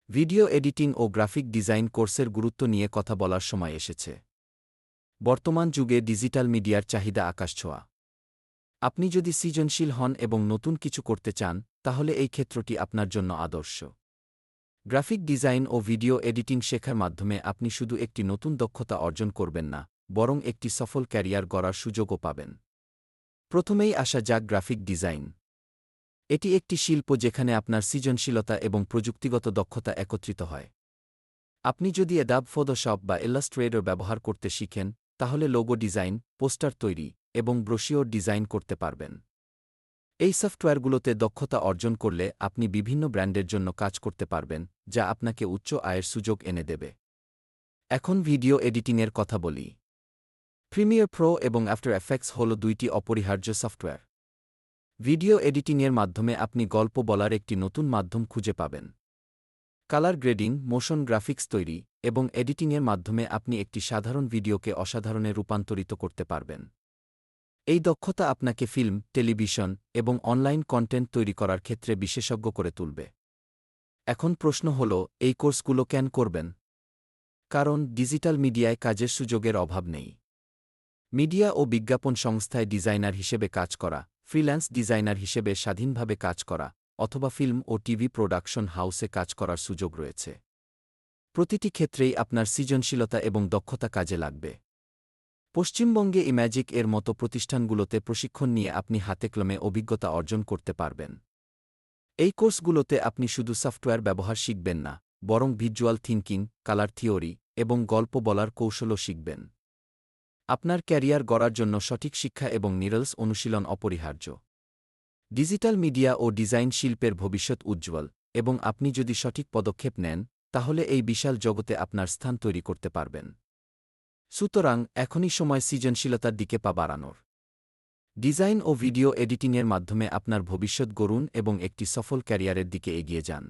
Video editing ও graphic design কোর্সের গুরুত্ব নিয়ে কথা বলার সময় এসেছে। বর্তমান যুগে ডিজিটাল মিডিয়ার চাহিদা আকাশছোঁয়া। আপনি যদি সৃজনশীল হন এবং নতুন কিছু করতে চান, তাহলে এই ক্ষেত্রটি আপনার জন্য আদর্শ। গ্রাফিক ডিজাইন ও ভিডিও এডিটিং শেখার মাধ্যমে আপনি শুধু একটি নতুন দক্ষতা অর্জন করবেন না, বরং একটি সফল ক্যারিয়ার গড়ার সুযোগও পাবেন। প্রথমেই আসা যাক গ্রাফিক ডিজাইন। এটি একটি শিল্প যেখানে আপনার সৃজনশীলতা এবং প্রযুক্তিগত দক্ষতা একত্রিত হয়। আপনি যদি অ্যাডাব ফটোশপ বা ইলাস্ট্রেটর ব্যবহার করতে শিখেন, তাহলে লোগো ডিজাইন, পোস্টার তৈরি এবং ব্রোশিওর ডিজাইন করতে পারবেন। এই সফটওয়্যারগুলোতে দক্ষতা অর্জন করলে আপনি বিভিন্ন ব্র্যান্ডের জন্য কাজ করতে পারবেন, যা আপনাকে উচ্চ আয়ের সুযোগ এনে দেবে। এখন ভিডিও এডিটিংয়ের কথা বলি। প্রিমিয়ার প্রো এবং আফটার এফেক্টস হল দুইটি অপরিহার্য সফটওয়্যার। ভিডিও এডিটিংয়ের মাধ্যমে আপনি গল্প বলার একটি নতুন মাধ্যম খুঁজে পাবেন। কালার গ্রেডিং, মোশন গ্রাফিক্স তৈরি এবং এডিটিংয়ের মাধ্যমে আপনি একটি সাধারণ ভিডিওকে অসাধারণে রূপান্তরিত করতে পারবেন। এই দক্ষতা আপনাকে ফিল্ম, টেলিভিশন এবং অনলাইন কন্টেন্ট তৈরি করার ক্ষেত্রে বিশেষজ্ঞ করে তুলবে। এখন প্রশ্ন হল, এই কোর্সগুলো কেন করবেন? কারণ ডিজিটাল মিডিয়ায় কাজের সুযোগের অভাব নেই। মিডিয়া ও বিজ্ঞাপন সংস্থায় ডিজাইনার হিসেবে কাজ করা, ফ্রিল্যান্স ডিজাইনার হিসেবে স্বাধীনভাবে কাজ করা, অথবা ফিল্ম ও টিভি প্রোডাকশন হাউসে কাজ করার সুযোগ রয়েছে। প্রতিটি ক্ষেত্রেই আপনার সৃজনশীলতা এবং দক্ষতা কাজে লাগবে। পশ্চিমবঙ্গে ইম্যাজিক এর মতো প্রতিষ্ঠানগুলোতে প্রশিক্ষণ নিয়ে আপনি হাতেকলমে অভিজ্ঞতা অর্জন করতে পারবেন। এই কোর্সগুলোতে আপনি শুধু সফটওয়্যার ব্যবহার শিখবেন না, বরং ভিজুয়াল থিংকিং, কালার থিওরি এবং গল্প বলার কৌশলও শিখবেন। আপনার ক্যারিয়ার গড়ার জন্য সঠিক শিক্ষা এবং নিরলস অনুশীলন অপরিহার্য। ডিজিটাল মিডিয়া ও ডিজাইন শিল্পের ভবিষ্যৎ উজ্জ্বল, এবং আপনি যদি সঠিক পদক্ষেপ নেন, তাহলে এই বিশাল জগতে আপনার স্থান তৈরি করতে পারবেন। সুতরাং এখনই সময় সৃজনশীলতার দিকে পা বাড়ানোর। ডিজাইন ও ভিডিও এডিটিংয়ের মাধ্যমে আপনার ভবিষ্যৎ গড়ুন এবং একটি সফল ক্যারিয়ারের দিকে এগিয়ে যান।